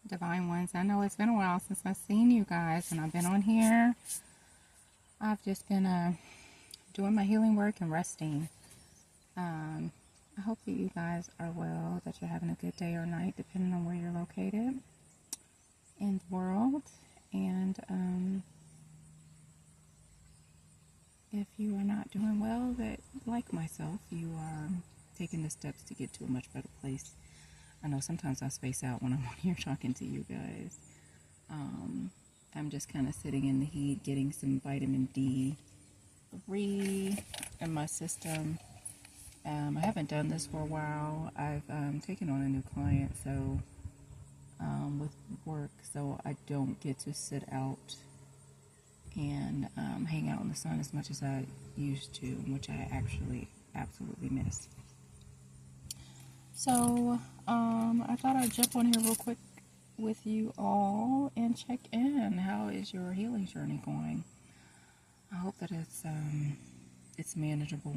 Divine ones, I know it's been a while since I've seen you guys and I've been on here. I've just been doing my healing work and resting. I hope that you guys are well, that you're having a good day or night, depending on where you're located in the world. And if you are not doing well, that, like myself, you are taking the steps to get to a much better place. I know sometimes I space out when I'm on here talking to you guys. I'm just kind of sitting in the heat, getting some vitamin D3 in my system. I haven't done this for a while. I've taken on a new client, so with work, so I don't get to sit out and hang out in the sun as much as I used to, which I actually absolutely miss. So I thought I'd jump on here real quick with you all and check in. How is your healing journey going? I hope that it's manageable.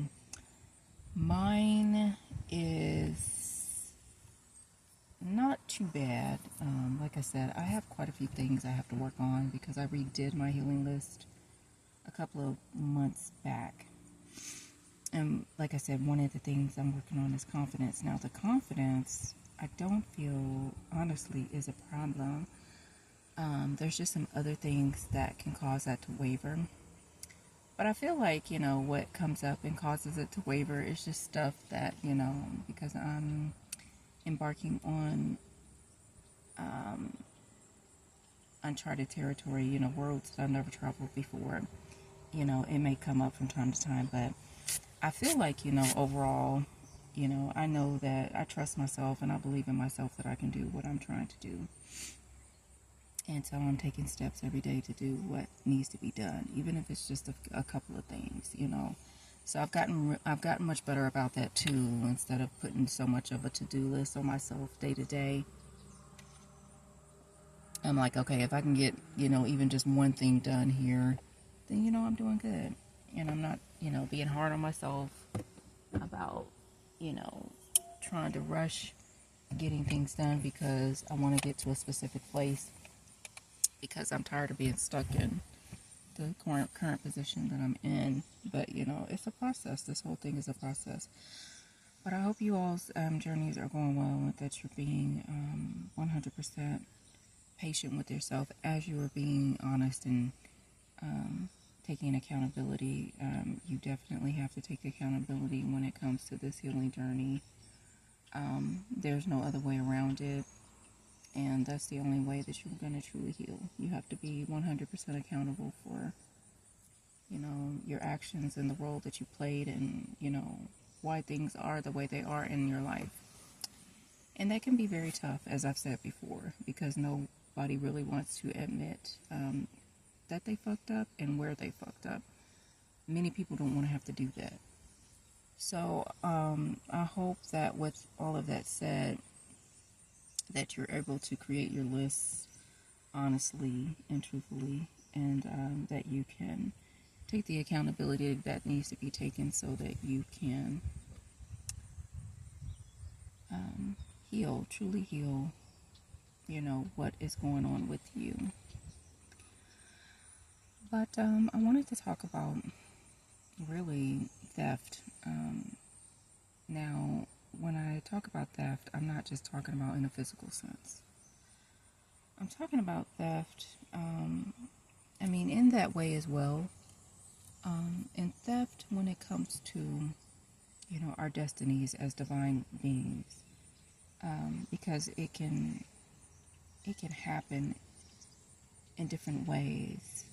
Mine is not too bad. Like I said, I have quite a few things I have to work on because I redid my healing list a couple of months back. And like I said, one of the things I'm working on is confidence. Now, the confidence, I don't feel, honestly, is a problem. There's just some other things that can cause that to waver. But I feel like, what comes up and causes it to waver is just stuff that, because I'm embarking on uncharted territory, worlds that I've never traveled before. It may come up from time to time, but I feel like, overall, I know that I trust myself and I believe in myself that I can do what I'm trying to do. And so I'm taking steps every day to do what needs to be done, even if it's just a couple of things, So I've gotten much better about that too, instead of putting so much of a to-do list on myself day to day. I'm like, okay, if I can get, even just one thing done here, then, I'm doing good. And I'm not, being hard on myself about, trying to rush getting things done because I want to get to a specific place, because I'm tired of being stuck in the current position that I'm in. But, it's a process. This whole thing is a process. But I hope you all's journeys are going well, and that you're being 100% patient with yourself as you are being honest and taking accountability. You definitely have to take accountability when it comes to this healing journey. There's no other way around it, and that's the only way that you're going to truly heal. You have to be 100% accountable for, your actions and the role that you played, and, why things are the way they are in your life. And that can be very tough, as I've said before, because nobody really wants to admit that they fucked up and where they fucked up. Many people don't want to have to do that. So I hope that with all of that said, that you're able to create your lists honestly and truthfully, and that you can take the accountability that needs to be taken so that you can heal, truly heal, what is going on with you. But I wanted to talk about really theft. Now, when I talk about theft, I'm not just talking about in a physical sense. I'm talking about theft, in that way as well. And theft when it comes to, our destinies as divine beings. Because it can happen in different ways.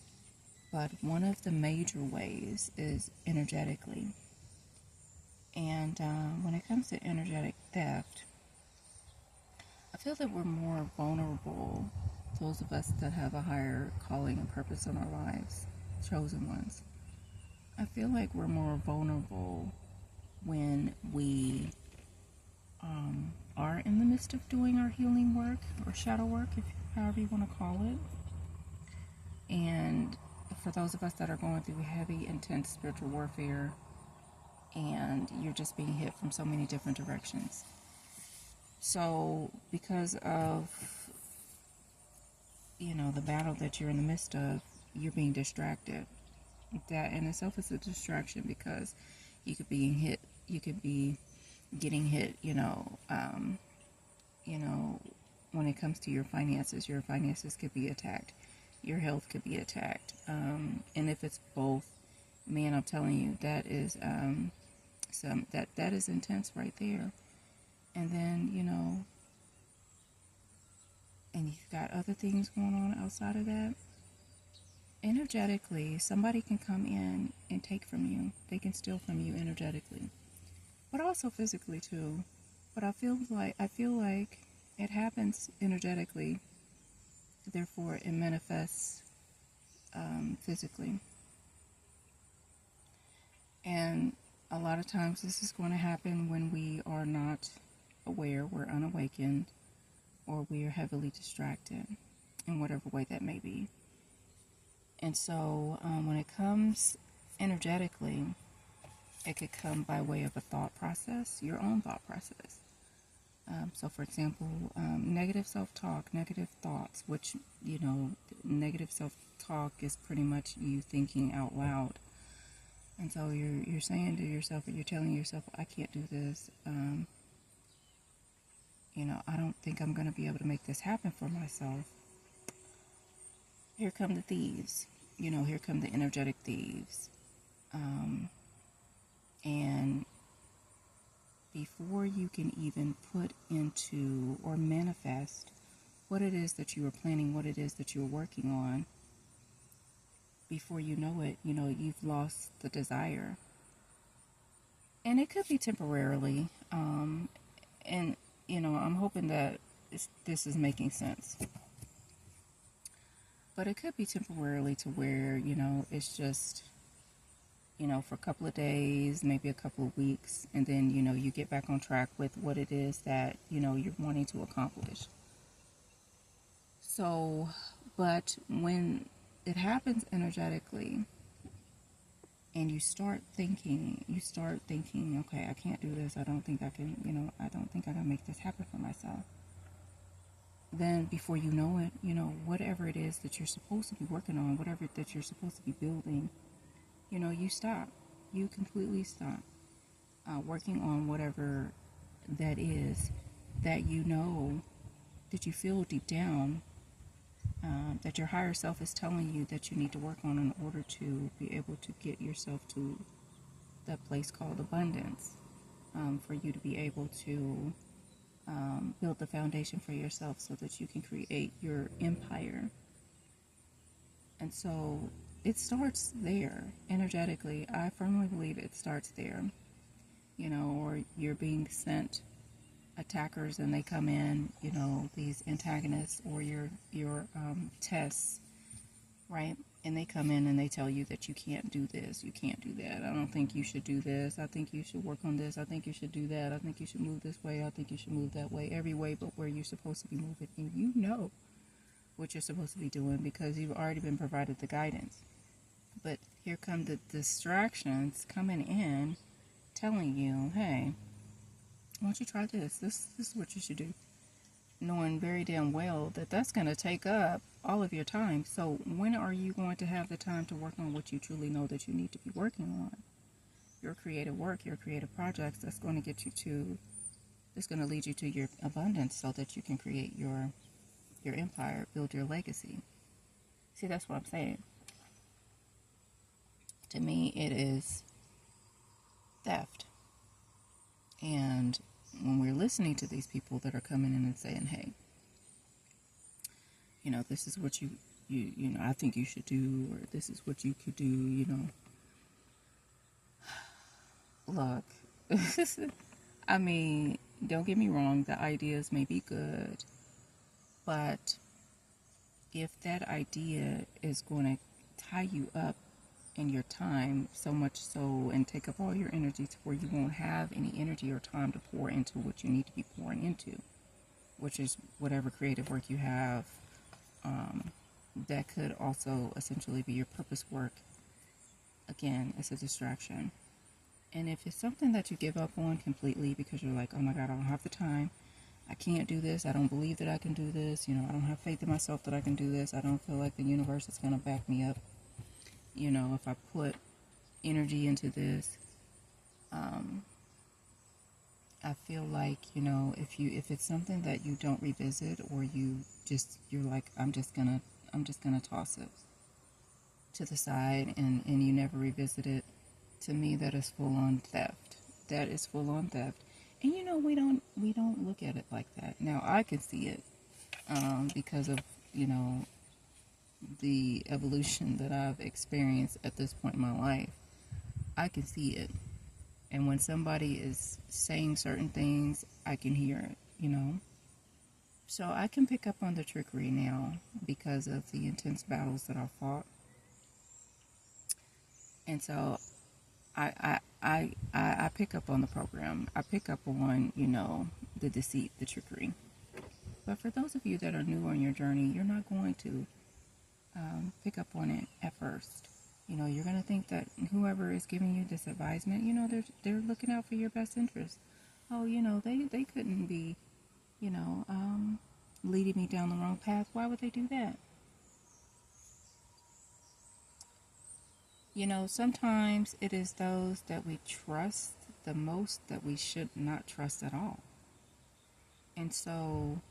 But one of the major ways is energetically. And when it comes to energetic theft, I feel that we're more vulnerable, those of us that have a higher calling and purpose in our lives, chosen ones. I feel like we're more vulnerable when we are in the midst of doing our healing work or shadow work, however you want to call it. And for those of us that are going through heavy, intense spiritual warfare, and you're just being hit from so many different directions. So because of the battle that you're in the midst of, you're being distracted. That in itself is a distraction, because you could be getting hit, you know, when it comes to your finances could be attacked, your health could be attacked. And if it's both, man, I'm telling you, that is that is intense right there. And then, and you've got other things going on outside of that. Energetically, somebody can come in and take from you. They can steal from you energetically, but also physically too. But I feel like it happens energetically, therefore it manifests physically. And a lot of times this is going to happen when we are not aware, we're unawakened, or we are heavily distracted in whatever way that may be. And so when it comes energetically, it could come by way of a thought process, your own thought process. So, for example, negative self-talk, negative thoughts, which, negative self-talk is pretty much you thinking out loud. And so you're saying to yourself, or you're telling yourself, I can't do this. I don't think I'm going to be able to make this happen for myself. Here come the thieves. Here come the energetic thieves. And before you can even put into or manifest what it is that you are planning, what it is that you're working on, before you know it, you've lost the desire. And it could be temporarily. And, I'm hoping that this is making sense. But it could be temporarily to where, it's just, for a couple of days, maybe a couple of weeks, and then, you get back on track with what it is that, you're wanting to accomplish. So, but when it happens energetically, and you start thinking, okay, I can't do this, I don't think I can, I don't think I can make this happen for myself. Then before you know it, whatever it is that you're supposed to be working on, whatever that you're supposed to be building, you stop. You completely stop working on whatever that is that that you feel deep down, that your higher self is telling you that you need to work on in order to be able to get yourself to that place called abundance, for you to be able to build the foundation for yourself so that you can create your empire. And so it starts there energetically. I firmly believe it starts there, or you're being sent attackers and they come in, these antagonists or your tests, right? And they come in and they tell you that you can't do this, you can't do that. I don't think you should do this. I think you should work on this. I think you should do that. I think you should move this way. I think you should move that way. Every way but where you're supposed to be moving. And you know what you're supposed to be doing because you've already been provided the guidance. But here come the distractions coming in, telling you, hey, why don't you try this? This is what you should do. Knowing very damn well that that's going to take up all of your time. So when are you going to have the time to work on what you truly know that you need to be working on? Your creative work, your creative projects, that's going to get you to, that's going to lead you to your abundance so that you can create your empire, build your legacy. See, that's what I'm saying. To me, it is theft. And when we're listening to these people that are coming in and saying, hey, this is what you I think you should do, or this is what you could do, look, I mean, don't get me wrong, the ideas may be good, but if that idea is going to tie you up in your time so much so and take up all your energy to where you won't have any energy or time to pour into what you need to be pouring into, which is whatever creative work you have, that could also essentially be your purpose work. Again, it's a distraction. And if it's something that you give up on completely because you're like, oh my God, I don't have the time, I can't do this. I don't believe that I can do this. You know, I don't have faith in myself that I can do this. I don't feel like the universe is going to back me up. You know, if I put energy into this, I feel like, you know, if it's something that you don't revisit, or you're like, I'm just gonna toss it to the side, and you never revisit it, to me that is full on theft. That is full on theft. And you know, we don't look at it like that. Now I can see it, because of, you know, the evolution that I've experienced at this point in my life. I can see it. And when somebody is saying certain things, I can hear it, you know. So I can pick up on the trickery now because of the intense battles that I've fought. And so I pick up on the program. I pick up on, you know, the deceit, the trickery. But for those of you that are new on your journey, you're not going to pick up on it at first. You know, you're going to think that whoever is giving you this advisement, you know, they're looking out for your best interest. Oh, you know, they couldn't be, you know, leading me down the wrong path. Why would they do that? You know, sometimes it is those that we trust the most that we should not trust at all. And so,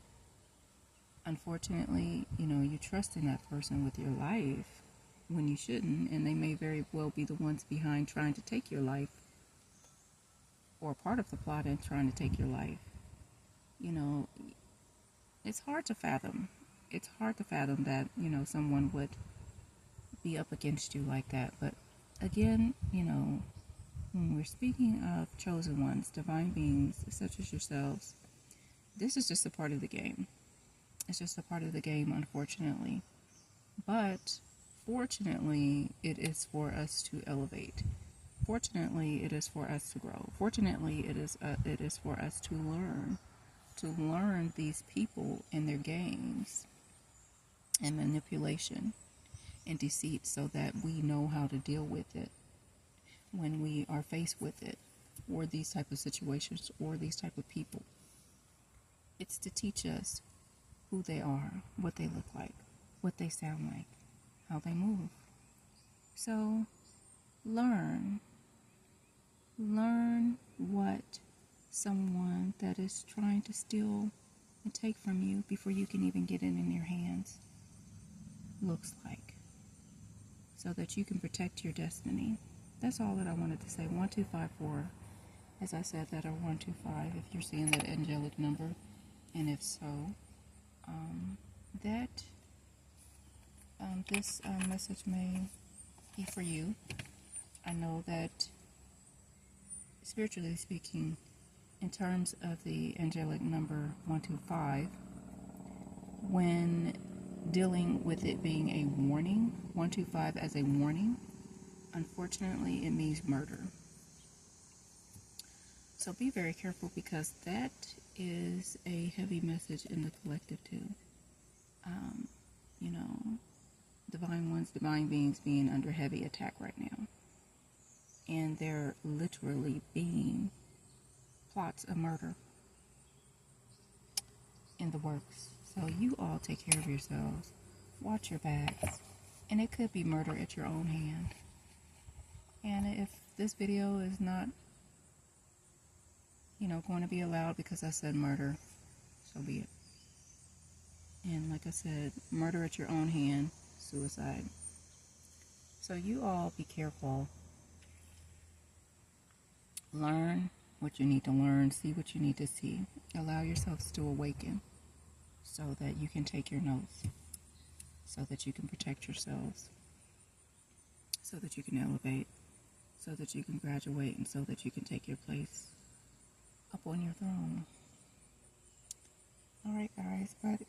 unfortunately, you know, you trust in that person with your life when you shouldn't, and they may very well be the ones behind trying to take your life, or part of the plot in trying to take your life. You know, it's hard to fathom. It's hard to fathom that, you know, someone would be up against you like that. But again, you know, when we're speaking of chosen ones, divine beings such as yourselves, this is just a part of the game. It's just a part of the game, unfortunately. But fortunately, it is for us to elevate. Fortunately, it is for us to grow. Fortunately, it is for us to learn these people and their games and manipulation and deceit, so that we know how to deal with it when we are faced with it, or these type of situations, or these type of people. It's to teach us who they are, what they look like, what they sound like, how they move. So learn what someone that is trying to steal and take from you before you can even get it in your hands looks like, so that you can protect your destiny. That's all that I wanted to say. 1254, as I said, that are 125, if you're seeing that angelic number, and if so, that this message may be for you. I know that, spiritually speaking, in terms of the angelic number 125, when dealing with it being a warning, 125 as a warning, unfortunately it means murder. So be very careful, because that is a heavy message in the collective too. You know, divine ones, divine beings being under heavy attack right now. And they're literally being plots of murder in the works. So you all take care of yourselves. Watch your backs. And it could be murder at your own hand. And if this video is not, you know, going to be allowed because I said murder, so be it. And like I said, murder at your own hand, suicide. So you all be careful. Learn what you need to learn, see what you need to see. Allow yourselves to awaken so that you can take your notes, so that you can protect yourselves, so that you can elevate, so that you can graduate, and so that you can take your place up on your throne. Alright guys, but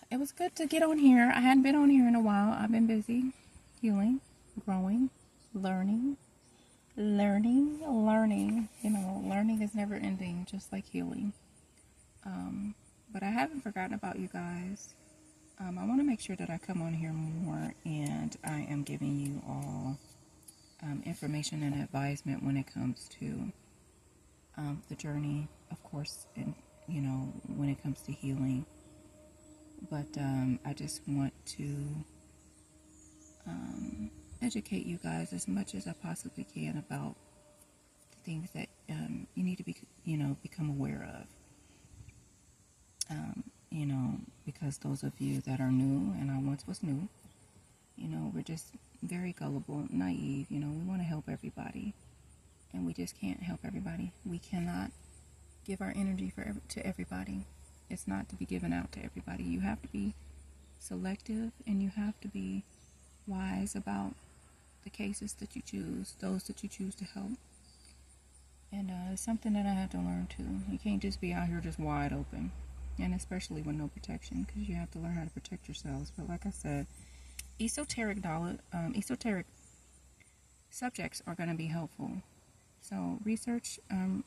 it was good to get on here. I hadn't been on here in a while. I've been busy healing, growing, learning. You know, learning is never ending, just like healing. But I haven't forgotten about you guys. I want to make sure that I come on here more, and I am giving you all information and advisement when it comes to the journey, of course, and when it comes to healing. But I just want to educate you guys as much as I possibly can about the things that you need to be, become aware of. Because those of you that are new, and I once was new, we're just very gullible, naive. We want to help everybody, and we just can't help everybody. We cannot give our energy to everybody. It's not to be given out to everybody. You have to be selective, and you have to be wise about the cases that you choose, those that you choose to help. And it's something that I had to learn too. You can't just be out here just wide open, and especially with no protection, because you have to learn how to protect yourselves. But like I said, esoteric subjects are going to be helpful. So research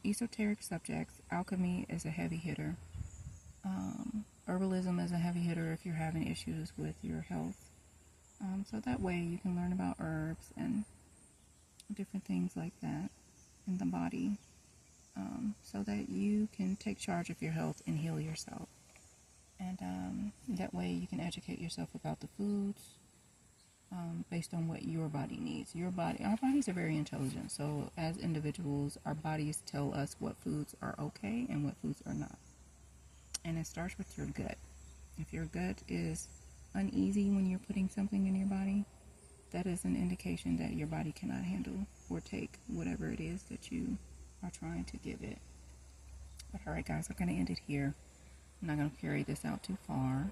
esoteric subjects. Alchemy is a heavy hitter. Herbalism is a heavy hitter if you're having issues with your health. So that way you can learn about herbs and different things like that in the body, so that you can take charge of your health and heal yourself. And that way you can educate yourself about the foods based on what your body needs. Our bodies are very intelligent. So as individuals, our bodies tell us what foods are okay and what foods are not. And it starts with your gut. If your gut is uneasy when you're putting something in your body, that is an indication that your body cannot handle or take whatever it is that you are trying to give it. But alright guys, I'm going to end it here. I'm not going to carry this out too far.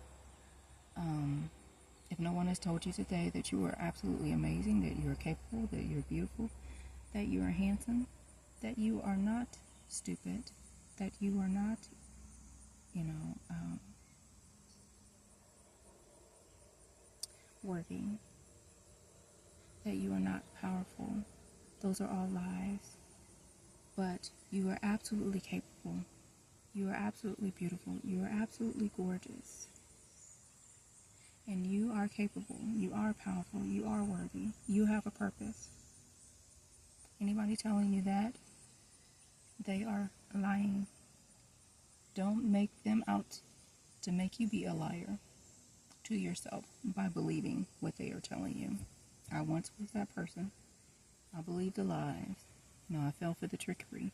If no one has told you today that you are absolutely amazing, that you are capable, that you're beautiful, that you are handsome, that you are not stupid, that you are not, worthy, that you are not powerful, those are all lies. But you are absolutely capable. You are absolutely beautiful. You are absolutely gorgeous. And you are capable. You are powerful. You are worthy. You have a purpose. Anybody telling you that, they are lying. Don't make them out to make you be a liar to yourself by believing what they are telling you. I once was that person. I believed the lies. I fell for the trickery.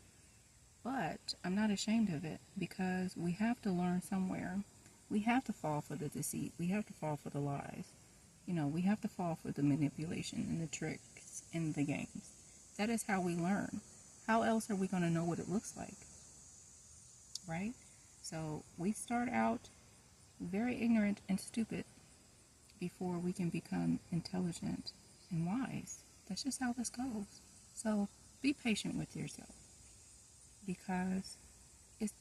But I'm not ashamed of it, because we have to learn somewhere. We have to fall for the deceit. We have to fall for the lies. We have to fall for the manipulation and the tricks and the games. That is how we learn. How else are we going to know what it looks like? Right? So we start out very ignorant and stupid before we can become intelligent and wise. That's just how this goes. So be patient with yourself, because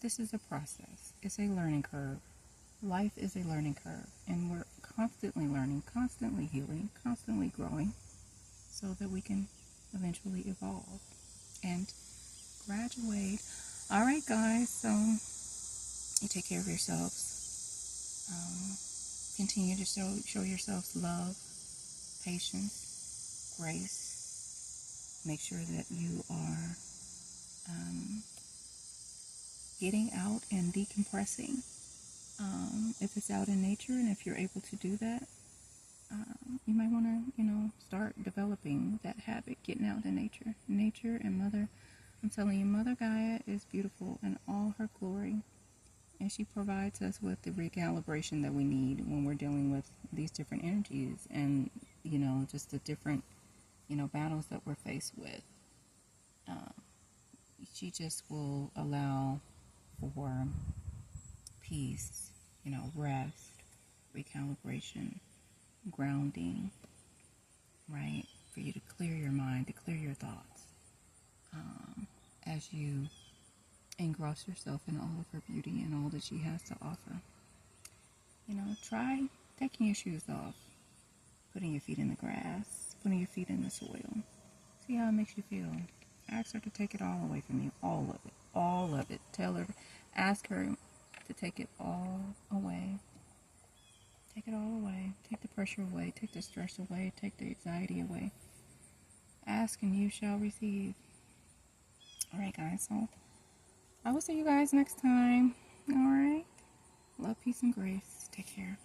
this is a process. It's a learning curve. Life is a learning curve, and we're constantly learning, constantly healing, constantly growing, so that we can eventually evolve and graduate. All right, guys, so you take care of yourselves. Continue to show yourselves love, patience, grace. Make sure that you are getting out and decompressing. If it's out in nature, and if you're able to do that, you might want to, start developing that habit, getting out in nature. Nature and Mother, I'm telling you, Mother Gaia is beautiful in all her glory. And she provides us with the recalibration that we need when we're dealing with these different energies and, just the different, battles that we're faced with. She just will allow for peace, rest, recalibration, grounding, right? For you to clear your mind, to clear your thoughts, as you engross yourself in all of her beauty and all that she has to offer. Try taking your shoes off, putting your feet in the grass, putting your feet in the soil. See how it makes you feel. Ask her to take it all away from you, all of it, all of it. Ask her to take it all away. Take it all away. Take the pressure away. Take the stress away. Take the anxiety away. Ask and you shall receive. Alright guys, so I will see you guys next time. All right. Love, peace, and grace. Take care.